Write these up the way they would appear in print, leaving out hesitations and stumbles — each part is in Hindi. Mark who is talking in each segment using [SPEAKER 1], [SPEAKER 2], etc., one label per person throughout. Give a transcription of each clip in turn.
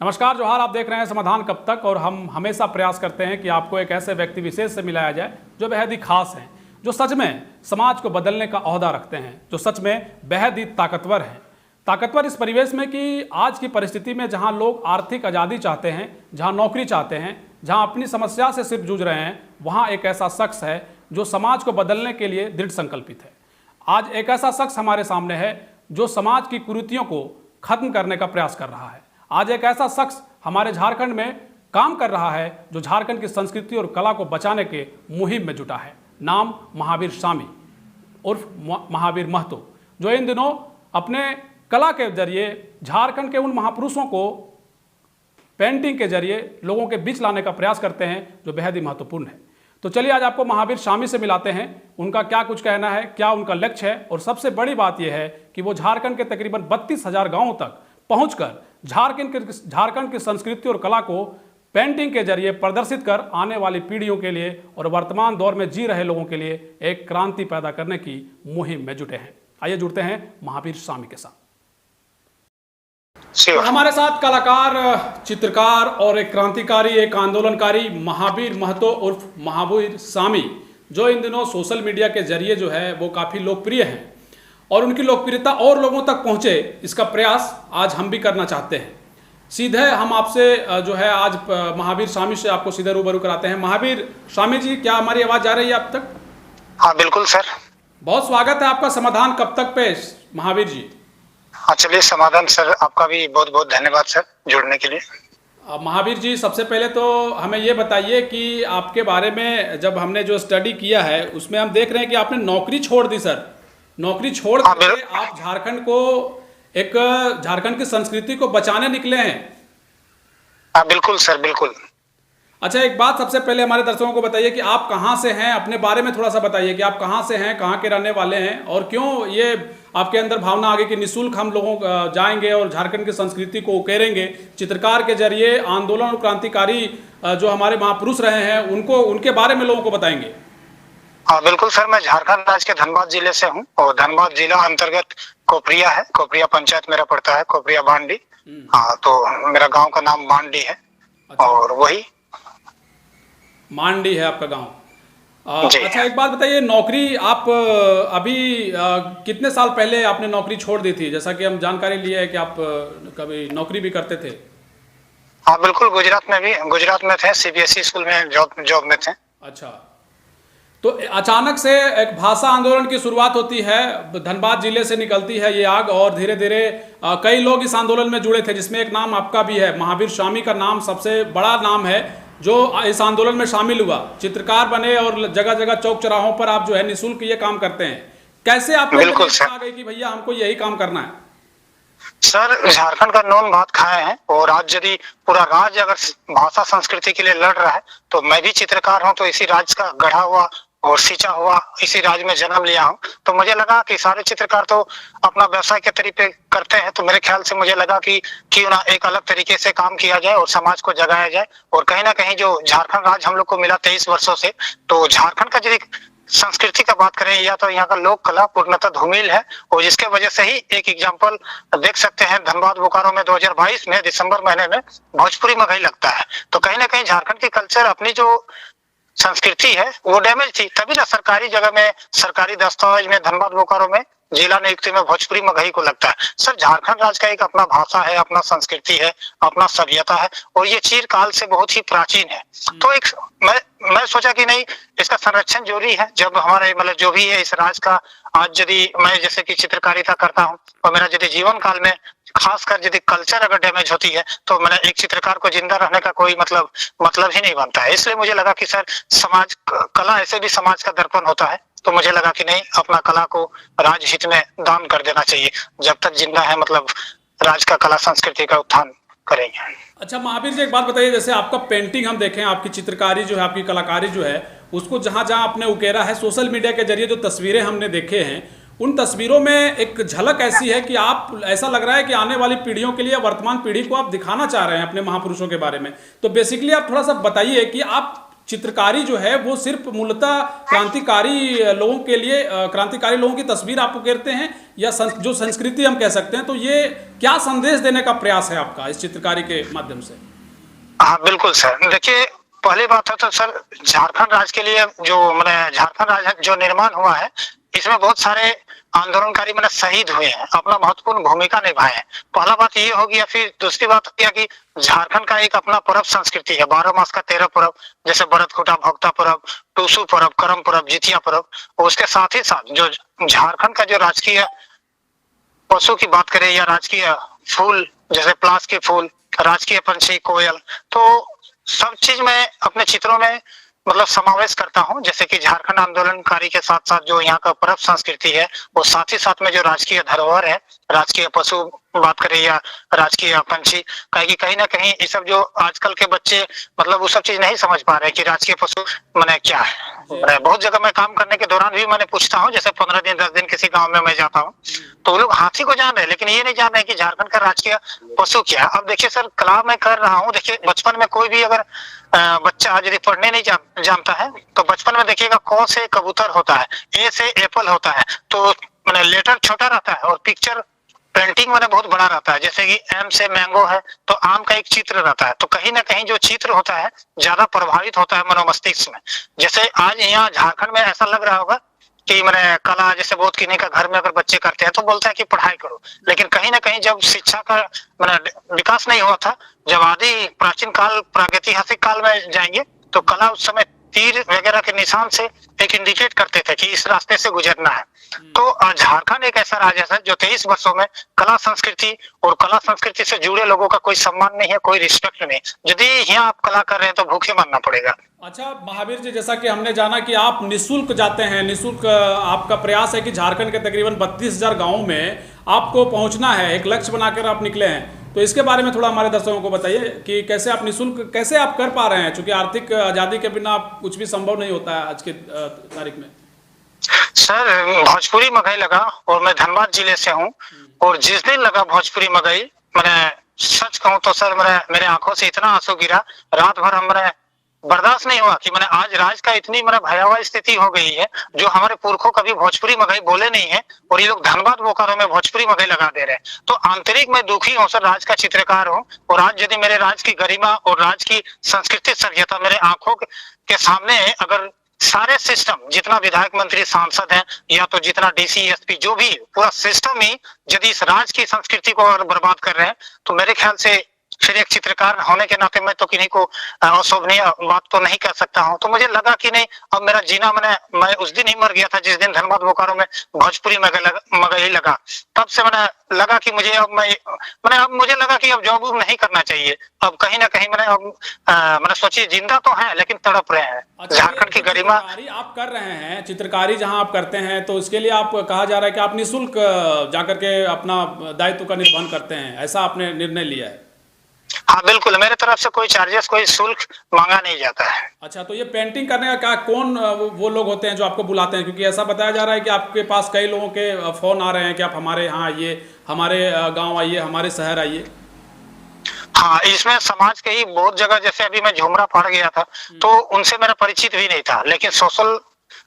[SPEAKER 1] नमस्कार, जोहार। आप देख रहे हैं समाधान कब तक, और हम हमेशा प्रयास करते हैं कि आपको एक ऐसे व्यक्ति विशेष से मिलाया जाए जो बेहद ही खास हैं, जो सच में समाज को बदलने का ओहदा रखते हैं, जो सच में बेहद ही ताकतवर हैं। ताकतवर इस परिवेश में कि आज की परिस्थिति में जहां लोग आर्थिक आज़ादी चाहते हैं, जहां नौकरी चाहते हैं, जहां अपनी समस्या से सिर्फ जूझ रहे हैं, वहां एक ऐसा शख्स है जो समाज को बदलने के लिए दृढ़ संकल्पित है। आज एक ऐसा शख्स हमारे सामने है जो समाज की कुरीतियों को खत्म करने का प्रयास कर रहा है। आज एक ऐसा शख्स हमारे झारखंड में काम कर रहा है जो झारखंड की संस्कृति और कला को बचाने के मुहिम में जुटा है। नाम महावीर स्वामी उर्फ महावीर महतो, जो इन दिनों अपने कला के जरिए झारखंड के उन महापुरुषों को पेंटिंग के जरिए लोगों के बीच लाने का प्रयास करते हैं, जो बेहद ही महत्वपूर्ण है। तो चलिए आज आपको महावीर स्वामी से मिलाते हैं, उनका क्या कुछ कहना है, क्या उनका लक्ष्य है, और सबसे बड़ी बात यह है कि वो झारखंड के तकरीबन 32,000 गांवों तक पहुंचकर झारखंड की संस्कृति और कला को पेंटिंग के जरिए प्रदर्शित कर आने वाली पीढ़ियों के लिए और वर्तमान दौर में जी रहे लोगों के लिए एक क्रांति पैदा करने की मुहिम में जुटे हैं। आइए जुड़ते हैं महावीर स्वामी के साथ। तो हमारे साथ कलाकार, चित्रकार और एक क्रांतिकारी, एक आंदोलनकारी महावीर महतो उर्फ महावीर स्वामी, जो इन दिनों सोशल मीडिया के जरिए जो है वो काफ़ी लोकप्रिय हैं, और उनकी लोकप्रियता और लोगों तक पहुंचे, इसका प्रयास आज हम भी करना चाहते हैं। सीधे हम आपसे जो है आज महावीर स्वामी से आपको सीधे रूबरू कराते हैं। महावीर स्वामी जी, क्या हमारी आवाज़ जा रही है आप तक?
[SPEAKER 2] हाँ बिल्कुल सर।
[SPEAKER 1] बहुत स्वागत है आपका समाधान कब तक पे महावीर जी।
[SPEAKER 2] हाँ चलिए, समाधान सर, आपका भी बहुत बहुत धन्यवाद सर जुड़ने के लिए।
[SPEAKER 1] महावीर जी, सबसे पहले तो हमें ये बताइए कि आपके बारे में जब हमने जो स्टडी किया है उसमें हम देख रहे हैं कि आपने नौकरी छोड़ दी सर। नौकरी छोड़ करके आप झारखंड की संस्कृति को बचाने निकले हैं।
[SPEAKER 2] हाँ बिल्कुल सर, बिल्कुल।
[SPEAKER 1] अच्छा, एक बात सबसे पहले हमारे दर्शकों को बताइए कि आप कहाँ से हैं, अपने बारे में थोड़ा सा बताइए कि आप कहाँ से हैं, कहाँ के रहने वाले हैं, और क्यों ये आपके अंदर भावना आ गई कि निःशुल्क हम लोगों जाएंगे और झारखंड की संस्कृति को उकेरेंगे, चित्रकार के जरिए आंदोलन और क्रांतिकारी जो हमारे महापुरुष रहे हैं उनके बारे में लोगों को बताएंगे।
[SPEAKER 2] हाँ बिल्कुल सर, मैं झारखंड राज्य के धनबाद जिले से हूँ, और धनबाद जिला अंतर्गत कोपरिया है। कोपरिया पंचायत मेरा पड़ता है, कोपरिया बांडी। हाँ, तो मेरा गांव का नाम मांडी है।
[SPEAKER 1] अच्छा।
[SPEAKER 2] और वही
[SPEAKER 1] मांडी है आपका गांव। अच्छा, एक बात बताइए, नौकरी आप अभी कितने साल पहले आपने नौकरी छोड़ दी थी? जैसा कि हम जानकारी लिए है कि आप कभी नौकरी भी करते थे।
[SPEAKER 2] हाँ बिल्कुल, गुजरात में थे, CBSE स्कूल में जॉब में थे।
[SPEAKER 1] अच्छा, तो अचानक से एक भाषा आंदोलन की शुरुआत होती है, धनबाद जिले से निकलती है ये आग, और धीरे धीरे कई लोग इस आंदोलन में जुड़े थे, जिसमें एक नाम आपका भी है। महावीर स्वामी का नाम सबसे बड़ा नाम है जो इस आंदोलन में शामिल हुआ। चित्रकार बने और जगह जगह चौक चौराहों पर आप जो है निःशुल्क ये काम करते हैं। कैसे आपको आ गई कि भैया हमको यही काम करना है?
[SPEAKER 2] सर, झारखंड का नॉन भात खाए हैं, और आज यदि पूरा राज्य अगर भाषा संस्कृति के लिए लड़ रहा है, तो मैं भी चित्रकार हूं, तो इसी राज्य का गढ़ा हुआ और सींचा हुआ इसी राज्य में जन्म लिया हूं, तो मुझे लगा कि सारे चित्रकार तो अपना व्यवसाय के तरीके करते हैं, तो मेरे ख्याल से मुझे लगा कि क्यों ना एक अलग तरीके से काम किया जाए और समाज को जगाया जाए। और कहीं ना कहीं जो झारखंड राज्य हम लोग को मिला 23 वर्षों से, तो झारखंड का यदि संस्कृति का बात करें, या तो यहाँ का लोक कला पूर्णतः धूमिल है, और जिसके वजह से ही एक एग्जांपल देख सकते हैं, धनबाद बोकारो में 2022 में दिसंबर महीने में भोजपुरी मगही लगता है। तो कहीं ना कहीं झारखंड की कल्चर, अपनी जो संस्कृति है वो डैमेज थी, तभी ना सरकारी जगह में, सरकारी दस्तावेज में धनबाद बोकारो में जिला नियुक्ति में भोजपुरी मगही को लगता है। सर, झारखंड राज्य का एक अपना भाषा है, अपना संस्कृति है, अपना सभ्यता है, और ये चिरकाल से बहुत ही प्राचीन है। तो एक मैं सोचा कि नहीं, इसका संरक्षण जरूरी है। जब हमारे मतलब जो भी है इस राज्य का, आज यदि मैं जैसे कि चित्रकारिता करता हूँ, और मेरा यदि जीवन काल में खासकर यदि कल्चर अगर डैमेज होती है, तो मैंने एक चित्रकार को जिंदा रहने का कोई मतलब ही नहीं बनता है। इसलिए मुझे लगा कि सर, समाज कला ऐसे भी समाज का दर्पण होता है, तो मुझे लगा कि नहीं, अपना कला को राज्य हित में दान कर देना चाहिए। जब तक जिंदा है, मतलब राज्य का कला संस्कृति का उत्थान करेंगे।
[SPEAKER 1] अच्छा महावीर जी, एक बात बताइए, जैसे आपका पेंटिंग हम देखें, आपकी चित्रकारी जो है, आपकी कलाकारी जो है, उसको जहाँ जहाँ आपने उकेरा है, सोशल मीडिया के जरिए जो तस्वीरें हमने देखे हैं, उन तस्वीरों में एक झलक ऐसी है कि आप, ऐसा लग रहा है कि आने वाली पीढ़ियों के लिए, वर्तमान पीढ़ी को आप दिखाना चाह रहे हैं अपने महापुरुषों के बारे में। तो बेसिकली आप थोड़ा सा बताइए कि आप चित्रकारी जो है वो सिर्फ मूलतः क्रांतिकारी लोगों के लिए क्रांतिकारी लोगों की तस्वीर आपको कहते हैं, या जो संस्कृति हम कह सकते हैं, तो ये क्या संदेश देने का प्रयास है आपका इस चित्रकारी के माध्यम से?
[SPEAKER 2] हाँ बिल्कुल सर, देखिए पहली बात है तो सर झारखंड राज्य के लिए जो मैंने झारखंड राज्य जो निर्माण हुआ है, इसमें बहुत सारे आंदोलनकारी मैंने शहीद हुए हैं, अपना महत्वपूर्ण भूमिका निभाए हैं। पहला बात ये होगी, या फिर दूसरी बात हो गया कि झारखंड का एक अपना पर्व संस्कृति है, 12 मास का 13 पर्व, जैसे भरत खूटा, भक्ता पर्व, टूसू पर्व, करम पर्व, जितिया पर्व। और उसके साथ ही साथ जो झारखंड का जो राजकीय पशु की बात करें या राजकीय फूल जैसे प्लास के फूल, राजकीय पंछी कोयल, तो सब चीज मैं अपने चित्रों में मतलब समावेश करता हूं। जैसे कि झारखंड आंदोलनकारी के साथ साथ जो यहाँ का पर्व संस्कृति है, और साथ ही साथ में जो राजकीय धरोहर है, राजकीय पशु बात करें या राजकीय पंछी, कहीं ना कहीं ये सब जो आजकल के बच्चे मतलब वो सब चीज नहीं समझ पा रहे कि राजकीय पशु मैंने क्या है। बहुत जगह मैं काम करने के दौरान भी मैंने पूछता हूँ, जैसे 15 दिन 10 दिन किसी गाँव में मैं जाता हूँ, तो वो लोग हाथी को जान रहे हैं, लेकिन ये नहीं जान रहे कि झारखंड का राजकीय पशु क्या है। अब देखिए सर, कला मैं कर रहा हूँ, देखिए बचपन में कोई भी अगर बच्चा यदि पढ़ने नहीं जानता है, तो बचपन में देखिएगा क से कबूतर होता है, ए से एप्पल होता है, तो मैंने लेटर छोटा रहता है और पिक्चर पेंटिंग मैंने बहुत बड़ा रहता है। जैसे कि एम से मैंगो है, तो आम का एक चित्र रहता है, तो कहीं ना कहीं जो चित्र होता है ज्यादा प्रभावित होता है मनोमस्तिष्क में। जैसे आज यहाँ झारखंड में ऐसा लग रहा होगा कि मैंने कला जैसे बहुत किन्हीं का घर में अगर बच्चे करते हैं तो बोलता है कि पढ़ाई करो, लेकिन कहीं ना कहीं जब शिक्षा का मैंने विकास नहीं हुआ था, जब आदि प्राचीन काल प्रागैतिहासिक काल में जाएंगे, तो कला उस समय तीर वगैरह के निशान से एक इंडिकेट करते थे कि इस रास्ते से गुजरना है। तो झारखंड एक ऐसा राज्य है जो 23 वर्षों में कला संस्कृति और कला संस्कृति से जुड़े लोगों का कोई सम्मान नहीं है, कोई रिस्पेक्ट नहीं। यदि यहाँ आप कला कर रहे हैं तो भूखे मरना पड़ेगा।
[SPEAKER 1] अच्छा महावीर जी, जैसा कि हमने जाना कि आप निःशुल्क जाते हैं, निःशुल्क आपका प्रयास है कि झारखंड के तकरीबन 32,000 गाँव में आपको पहुंचना है, एक लक्ष्य बनाकर आप निकले हैं, तो इसके बारे में थोड़ा हमारे दर्शकों को बताइए कि कैसे आप निःशुल्क कैसे आप कर पा रहे हैं, क्योंकि आर्थिक आज़ादी के बिना कुछ भी संभव नहीं होता है आज के तारीख में।
[SPEAKER 2] सर भोजपुरी मगही लगा, और मैं धनबाद जिले से हूँ, और जिस दिन लगा भोजपुरी मगही, मैंने सच कहूँ तो सर मेरे आंखों से इतना आंसू गिरा, रात भर हमने बर्दाश्त नहीं हुआ कि मैंने आज राज्य का इतनी मेरा भयावह स्थिति हो गई है, जो हमारे पुरखों कभी भोजपुरी मगही बोले नहीं है, और ये लोग धनबाद बोकारो में भोजपुरी मगही लगा दे रहे हैं। तो आंतरिक मैं दुखी हूँ सर, राज्य का चित्रकार हूँ, और आज यदि मेरे राज्य की गरिमा और राज्य की संस्कृति सभ्यता मेरे आंखों के सामने है, अगर सारे सिस्टम जितना विधायक मंत्री सांसद हैं या तो जितना डीसी एसपी जो भी पूरा सिस्टम ही यदि इस राज्य की संस्कृति को अगर बर्बाद कर रहे हैं, तो मेरे ख्याल से फिर एक चित्रकार होने के नाते मैं तो किन्हीं को अशोभनीय बात तो नहीं कर सकता हूं। तो मुझे लगा कि नहीं, अब मेरा जीना मैं उस दिन ही मर गया था जिस दिन धनबाद बोकारो में भोजपुरी मगही लगा। तब से मैंने लगा कि मुझे अब मुझे लगा कि अब जॉब नहीं करना चाहिए। अब कहीं ना कहीं मैंने सोची जिंदा तो है लेकिन तड़प रहे हैं।
[SPEAKER 1] अच्छा,
[SPEAKER 2] झारखंड की गरिमा
[SPEAKER 1] आप कर रहे हैं, चित्रकारी जहां आप करते हैं, तो इसके लिए आप कहा जा रहा है कि आप निःशुल्क जाकर के अपना दायित्व का निर्वहन करते हैं, ऐसा आपने निर्णय लिया है?
[SPEAKER 2] हाँ बिल्कुल, मेरे तरफ से कोई चार्जेस कोई शुल्क मांगा नहीं जाता है।
[SPEAKER 1] अच्छा, तो ये पेंटिंग करने का क्या कौन वो लोग होते हैं जो आपको बुलाते हैं, क्योंकि ऐसा बताया जा रहा है कि आपके पास कई लोगों के फोन आ रहे हैं कि आप हमारे यहाँ आइए, हमारे गांव आइए, हमारे शहर आइए।
[SPEAKER 2] हाँ, इसमें समाज के ही बहुत जगह, जैसे अभी मैं झुमरा पढ़ गया था तो उनसे मेरा परिचित भी नहीं था, लेकिन सोशल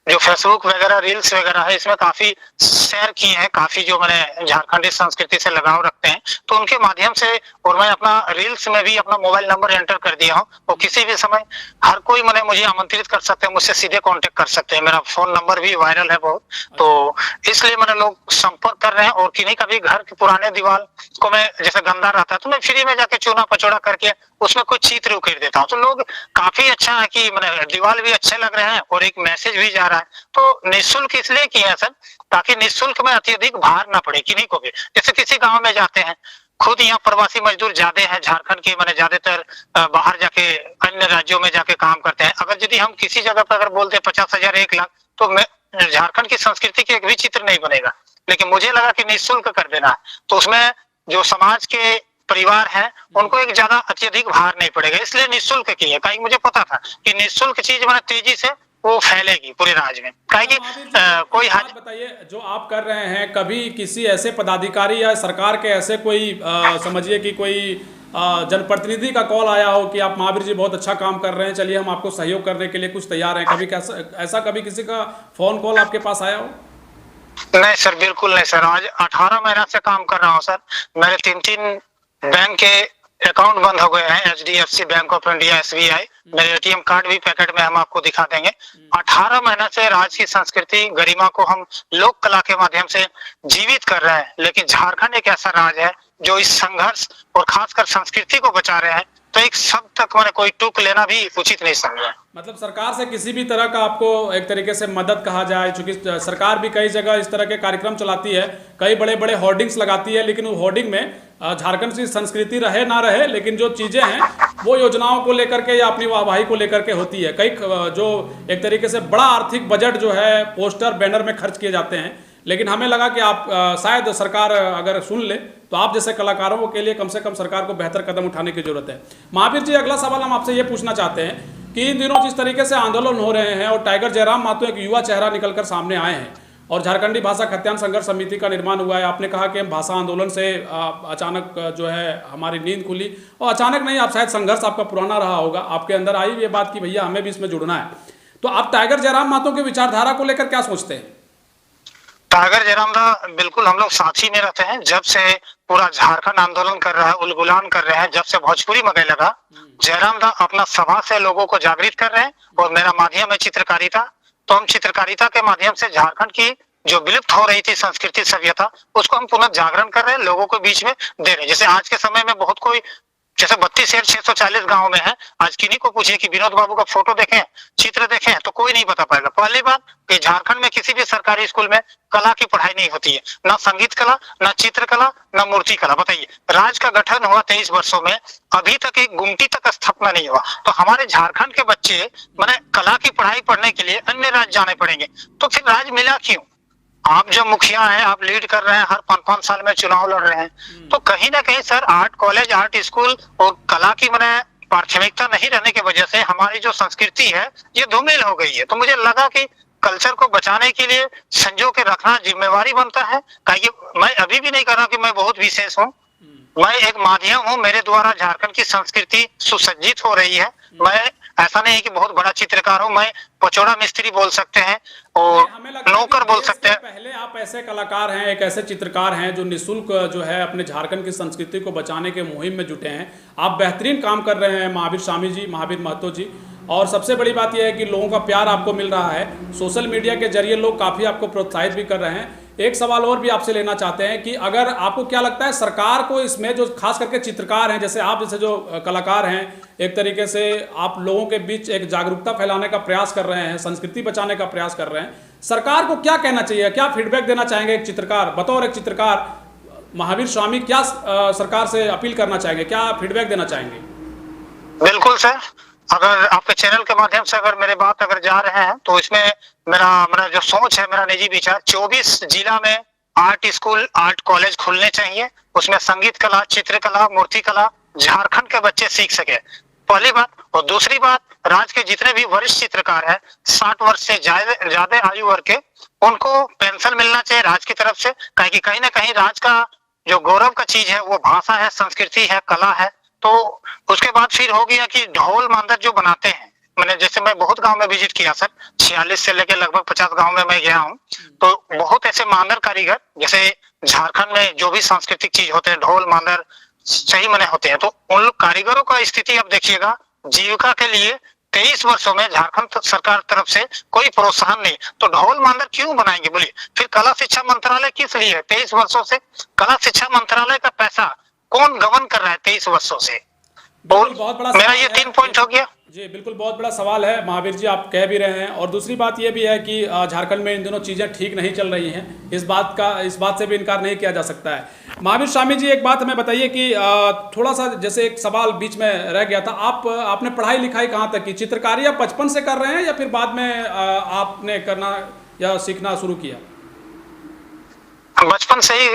[SPEAKER 2] जो फेसबुक वगैरह रील्स वगैरह है इसमें काफी शेयर किए हैं, काफी जो मैंने झारखंडी संस्कृति से लगाव रखते हैं, तो उनके माध्यम से, और मैं अपना रील्स में भी अपना मोबाइल नंबर एंटर कर दिया हूँ, तो किसी भी समय हर कोई मुझे आमंत्रित कर सकते हैं, मुझसे सीधे कांटेक्ट कर सकते हैं। मेरा फोन नंबर भी वायरल है बहुत, तो इसलिए मैंने लोग संपर्क कर रहे हैं। और किन्हीं का भी घर के पुराने दीवार को मैं जैसे गंदा रहता है तो मैं फ्री में जाके चूना पचोड़ा करके उसमें कुछ चित्र उकेर देता हूँ, तो लोग काफी अच्छा है कि मैंने दीवार भी अच्छे लग रहे हैं और एक मैसेज भी जा रहा है। तो निःशुल्क इसलिए किया है सर, ताकि निःशुल्क में अत्यधिक भार ना पड़े किन्हीं को भी। जैसे किसी गांव में जाते हैं, खुद यहाँ प्रवासी मजदूर ज्यादा हैं झारखंड के, मैंने ज्यादातर बाहर जाके अन्य राज्यों में जाके काम करते हैं। अगर यदि हम किसी जगह पर अगर बोलते हैं 50,000 1 लाख, तो मैं झारखंड की संस्कृति के एक भी चित्र नहीं बनेगा। लेकिन मुझे लगा कि निःशुल्क कर देना है, तो उसमें जो समाज के परिवार है उनको एक ज्यादा अत्यधिक भार नहीं पड़ेगा, इसलिए निःशुल्क की है। कहीं मुझे पता था कि निःशुल्क चीज मैंने तेजी से वो फैलेगी पूरे राज्य में। काहे कि
[SPEAKER 1] महावीर जी,
[SPEAKER 2] कोई
[SPEAKER 1] एक बात बताइए, जो आप कर रहे हैं, कभी किसी ऐसे पदाधिकारी या सरकार के ऐसे कोई समझिए कि कोई जनप्रतिनिधि का कॉल आया हो कि आप महावीर जी बहुत अच्छा काम कर रहे हैं, चलिए हम आपको सहयोग करने के लिए कुछ तैयार हैं, कभी कैसा ऐसा कभी किसी का फोन कॉल आपके पास आया हो?
[SPEAKER 2] नहीं सर, बिल्कुल नहीं सर। आज 18 महीना से काम कर रहा हूँ सर। मेरे 3 बैंक के अकाउंट बंद हो गए हैं, HDFC bank of India, SBI। मेरे ATM कार्ड भी पैकेट में हम आपको दिखा देंगे। 18 महीना से राज्य की संस्कृति गरिमा को हम लोक कला के माध्यम से जीवित कर रहे हैं, लेकिन झारखंड एक ऐसा राज्य है जो इस संघर्ष और खासकर संस्कृति को बचा रहे हैं, तो एक शब्द तक मैंने कोई टूक लेना भी उचित नहीं समझा।
[SPEAKER 1] मतलब सरकार से किसी भी तरह का आपको एक तरीके से मदद कहा जाए, चूंकि सरकार भी कई जगह इस तरह के कार्यक्रम चलाती है, कई बड़े बड़े होर्डिंग्स लगाती है, लेकिन वो होर्डिंग में झारखंड की संस्कृति रहे ना रहे, लेकिन जो चीजें हैं वो योजनाओं को लेकर के या अपनी वाहवाही को लेकर के होती है। कई जो एक तरीके से बड़ा आर्थिक बजट जो है पोस्टर बैनर में खर्च किए जाते हैं, लेकिन हमें लगा कि आप शायद सरकार अगर सुन ले तो आप जैसे कलाकारों के लिए कम से कम सरकार को बेहतर कदम उठाने की जरूरत है। महावीर जी, अगला सवाल हम आपसे ये पूछना चाहते हैं कि इन दिनों जिस तरीके से आंदोलन हो रहे हैं और टाइगर जयराम महतो एक युवा चेहरा निकलकर सामने आए हैं और झारखंडी भाषा खत्यान संघर्ष समिति का निर्माण हुआ है, आपने कहा कि हम भाषा आंदोलन से अचानक जो है हमारी नींद खुली, और अचानक नहीं, आप शायद संघर्ष आपका पुराना रहा होगा, आपके अंदर आई ये बात कि भैया हमें भी इसमें जुड़ना है। तो आप टाइगर जयराम महतो की विचारधारा को लेकर क्या सोचते हैं?
[SPEAKER 2] टाइगर जयराम दा बिल्कुल हम लोग साथ ही में रहते हैं। जब से पूरा झारखंड आंदोलन कर रहा है, उलगुलान कर रहे हैं, जब से भोजपुरी मगे लगा, जयराम दा अपना सभा से लोगों को जागृत कर रहे हैं। और मेरा माध्यम है चित्रकारिता, तो हम चित्रकारिता के माध्यम से झारखंड की जो विलुप्त हो रही थी संस्कृति सभ्यता, उसको हम पुनः जागरण कर रहे हैं, लोगों को बीच में दे रहे हैं। जैसे आज के समय में बहुत कोई, जैसे 32 शहर 640 गांव में है, आज किन्हीं को पूछिए कि विनोद बाबू का फोटो देखें, चित्र देखें, तो कोई नहीं बता पाएगा। पहली बात कि झारखंड में किसी भी सरकारी स्कूल में कला की पढ़ाई नहीं होती है, ना संगीत कला, ना चित्रकला, ना मूर्ति कला। बताइए, राज्य का गठन हुआ 23 वर्षों में, अभी तक एक गुमटी तक स्थापना नहीं हुआ। तो हमारे झारखंड के बच्चे मैंने कला की पढ़ाई पढ़ने के लिए अन्य राज्य जाने पड़ेंगे, तो फिर राज्य मिला क्यों? आप जो मुखिया हैं, आप लीड कर रहे हैं, हर 5-5 साल में चुनाव लड़ रहे हैं, तो कहीं ना कहीं sir art college, art school और कला की मैंने प्राथमिकता नहीं रहने की वजह से हमारी जो संस्कृति है ये धूमिल हो गई है। तो मुझे लगा कि कल्चर को बचाने के लिए संजो के रखना जिम्मेवारी बनता है। मैं अभी भी नहीं कर रहा कि मैं बहुत विशेष हूँ, मैं एक माध्यम हूँ, मेरे द्वारा झारखंड की संस्कृति सुसज्जित हो रही है। मैं ऐसा नहीं है कि बहुत बड़ा चित्रकार हूँ, मैं पचौड़ा मिस्त्री बोल सकते हैं और नौकर बोल सकते हैं।
[SPEAKER 1] पहले आप ऐसे कलाकार हैं, एक ऐसे चित्रकार हैं जो निःशुल्क जो है अपने झारखंड की संस्कृति को बचाने के मुहिम में जुटे हैं। आप बेहतरीन काम कर रहे हैं महावीर स्वामी जी, महावीर महतो जी, और सबसे बड़ी बात यह है कि लोगों का प्यार आपको मिल रहा है। सोशल मीडिया के जरिए लोग काफ़ी आपको प्रोत्साहित भी कर रहे हैं। एक सवाल और भी आपसे लेना चाहते हैं कि अगर आपको क्या लगता है सरकार को इसमें, जो खास करके चित्रकार हैं जैसे आप जैसे जो कलाकार हैं, एक तरीके से आप लोगों के बीच एक जागरूकता फैलाने का प्रयास कर रहे हैं, संस्कृति बचाने का प्रयास कर रहे हैं, सरकार को क्या कहना चाहिए, क्या फीडबैक देना चाहेंगे एक चित्रकार, बतौर एक चित्रकार महावीर स्वामी क्या सरकार से अपील करना चाहेंगे, क्या फीडबैक देना चाहेंगे?
[SPEAKER 2] बिल्कुल सर, अगर आपके चैनल के माध्यम से अगर मेरे बात अगर जा रहे हैं तो इसमें मेरा जो सोच है, मेरा निजी विचार, 24 जिला में आर्ट स्कूल, आर्ट कॉलेज खुलने चाहिए। उसमें संगीत कला, चित्रकला, मूर्ति कला झारखंड के बच्चे सीख सके, पहली बात। और दूसरी बात, राज्य के जितने भी वरिष्ठ चित्रकार हैं, 60 वर्ष से ज्यादा आयु वर्ग के, उनको पेंशन मिलना चाहिए राज्य की तरफ से। कहीं ना कहीं राज्य का जो गौरव का चीज है वो भाषा है, संस्कृति है, कला है। तो उसके बाद फिर हो गया कि ढोल मांदर जो बनाते हैं, मैंने जैसे मैं बहुत गांव में विजिट किया सर, 46 से लेकर लगभग 50 गांव में मैं गया हूं, तो बहुत ऐसे मांदर कारीगर, जैसे झारखंड में जो भी सांस्कृतिक चीज होते हैं, ढोल मांदर सही मने होते हैं, तो उन लोग कारीगरों का स्थिति अब देखिएगा, जीविका के लिए 23 वर्षों में झारखंड सरकार तरफ से कोई प्रोत्साहन नहीं। तो ढोल मांदर क्यों बनाएंगे बोलिए? फिर कला शिक्षा मंत्रालय किस लिए है? 23 वर्षों से कला शिक्षा मंत्रालय का पैसा कौन गबन कर रहा है 23 वर्षों से?
[SPEAKER 1] बहुत बड़ा
[SPEAKER 2] मेरा ये 3 पॉइंट हो गया
[SPEAKER 1] जी। बिल्कुल बहुत बड़ा सवाल है महावीर जी, आप कह भी रहे हैं। और दूसरी बात ये भी है कि झारखंड में इन दिनों चीज़ें ठीक नहीं चल रही हैं, इस बात से भी इनकार नहीं किया जा सकता है। महावीर स्वामी जी, एक बात हमें बताइए कि थोड़ा सा जैसे एक सवाल बीच में रह गया था, आपने पढ़ाई लिखाई कहाँ तक की? चित्रकारी आप बचपन से कर रहे हैं या फिर बाद में आपने करना या सीखना शुरू किया?
[SPEAKER 2] बचपन से ही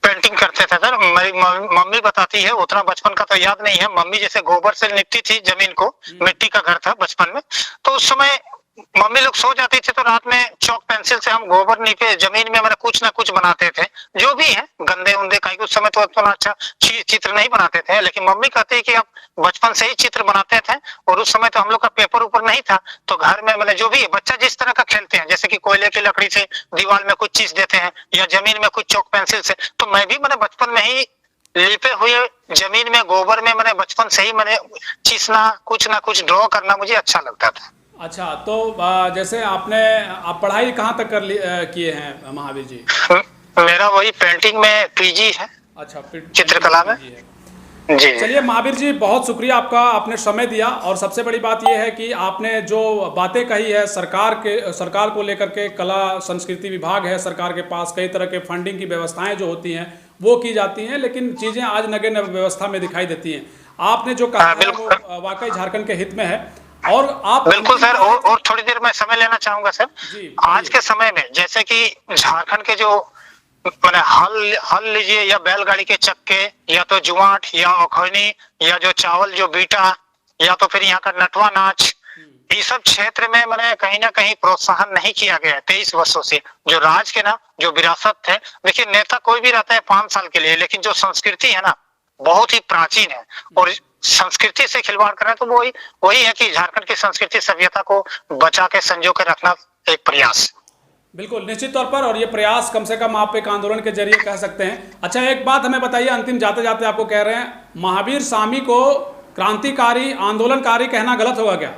[SPEAKER 2] पेंटिंग करते थे सर, मेरी मम्मी बताती है, उतना बचपन का तो याद नहीं है। मम्मी जैसे गोबर से लिपती थी जमीन को, मिट्टी का घर था बचपन में, तो उस समय मम्मी लोग सो जाती थी तो रात में चौक पेंसिल से हम गोबर नीपे जमीन में मतलब कुछ ना कुछ बनाते थे, जो भी है गंदे उंदे, कहीं उस समय तो इतना अच्छा चित्र नहीं बनाते थे, लेकिन मम्मी कहती है कि आप बचपन से ही चित्र बनाते थे। और उस समय तो हम लोग का पेपर ऊपर नहीं था, तो घर में मतलब जो भी है बच्चा जिस तरह का खेलते हैं, जैसे कि कोयले की लकड़ी से दीवार में कुछ चीज देते हैं या जमीन में कुछ चौक पेंसिल से, तो मैं भी मैंने बचपन में ही लिपे हुए जमीन में गोबर में मैंने बचपन से ही मैंने चीसना कुछ ना कुछ ड्रॉ करना मुझे अच्छा लगता था।
[SPEAKER 1] अच्छा, तो जैसे आप पढ़ाई कहाँ तक किए हैं महावीर जी?
[SPEAKER 2] मेरा वही पेंटिंग में पीजी है।
[SPEAKER 1] अच्छा,
[SPEAKER 2] चित्रकला में।
[SPEAKER 1] PG है।
[SPEAKER 2] जी।
[SPEAKER 1] चलिए महावीर जी, बहुत शुक्रिया आपका, आपने समय दिया। और सबसे बड़ी बात यह है कि आपने जो बातें कही है सरकार को लेकर के, कला संस्कृति विभाग है सरकार के पास, कई तरह के फंडिंग की व्यवस्थाएं जो होती हैं वो की जाती हैं, लेकिन चीज़ें आज नगण्य व्यवस्था में दिखाई देती हैं। आपने जो कहा है वो वाकई झारखंड के हित में है। और आप
[SPEAKER 2] बिल्कुल सर, और थोड़ी देर में समय लेना चाहूंगा सर। आज के समय में जैसे कि झारखंड के जो मैंने हल लीजिए या बैलगाड़ी के चक्के या तो जुआट या अखैनी या जो चावल जो बीटा या तो फिर यहाँ का नटवा नाच, ये सब क्षेत्र में मैंने कहीं ना कहीं प्रोत्साहन नहीं किया गया है 23 वर्षों से। जो राज के ना जो विरासत है, देखिए नेता कोई भी रहता है 5 साल के लिए, लेकिन जो संस्कृति है ना बहुत ही प्राचीन है, और संस्कृति से खिलवाड़ करना तो वही है कि झारखंड की संस्कृति सभ्यता को बचा के संजो के रखना एक प्रयास।
[SPEAKER 1] बिल्कुल, निश्चित तौर पर, और ये प्रयास कम से कम आप एक आंदोलन के जरिए कह सकते हैं। अच्छा, एक बात हमें बताइए, अंतिम जाते जाते आपको कह रहे हैं, महावीर स्वामी को क्रांतिकारी आंदोलनकारी कहना गलत होगा क्या?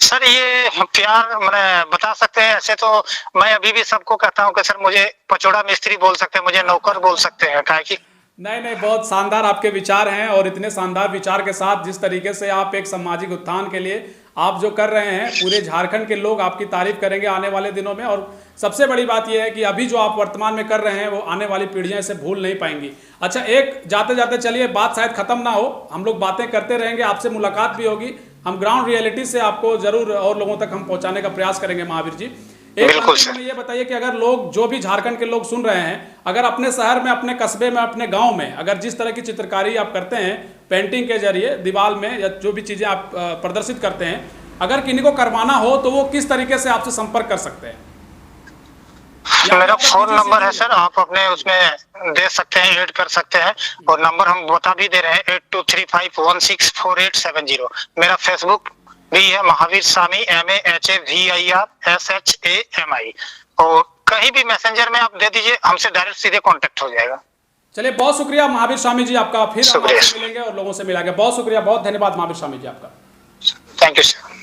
[SPEAKER 2] सर ये प्यार मैंने बता सकते हैं, ऐसे तो मैं अभी भी सबको कहता हूँ कि सर मुझे पचोड़ा मिस्त्री बोल सकते हैं, मुझे नौकर बोल सकते हैं, काहे कि
[SPEAKER 1] नहीं, बहुत शानदार आपके विचार हैं। और इतने शानदार विचार के साथ जिस तरीके से आप एक सामाजिक उत्थान के लिए आप जो कर रहे हैं, पूरे झारखंड के लोग आपकी तारीफ करेंगे आने वाले दिनों में। और सबसे बड़ी बात यह है कि अभी जो आप वर्तमान में कर रहे हैं वो आने वाली पीढ़ियां इसे भूल नहीं पाएंगी। अच्छा, एक जाते जाते, चलिए बात शायद खत्म ना हो, हम लोग बातें करते रहेंगे, आपसे मुलाकात भी होगी, हम ग्राउंड रियलिटी से आपको जरूर और लोगों तक हम पहुंचाने का प्रयास करेंगे महावीर जी। एक बात में ये बताइए कि अगर लोग, जो भी झारखंड के लोग सुन रहे हैं, अगर अपने शहर में, अपने कस्बे में, अपने गांव में अगर जिस तरह की चित्रकारी आप करते हैं पेंटिंग के जरिए दीवार में, या जो भी चीजें आप प्रदर्शित करते हैं, अगर किन्हीं को करवाना हो तो वो किस तरीके से आपसे संपर्क कर सकते हैं?
[SPEAKER 2] मेरा फोन नंबर है सर, आप अपने उसमें दे सकते हैं, ऐड कर सकते हैं, और नंबर हम बता भी दे रहे हैं 8235164870। मेरा फेसबुक भी है महावीर स्वामी MAHAVIRSHAMI, और कहीं भी मैसेंजर में आप दे दीजिए, हमसे डायरेक्ट सीधे कांटेक्ट हो जाएगा।
[SPEAKER 1] चलिए, बहुत शुक्रिया महावीर स्वामी जी आपका, फिर हम आपसे
[SPEAKER 2] शुक्रिया।
[SPEAKER 1] मिलेंगे और लोगों से मिलेंगे। बहुत शुक्रिया, बहुत धन्यवाद महावीर स्वामी जी आपका।
[SPEAKER 2] Thank you sir.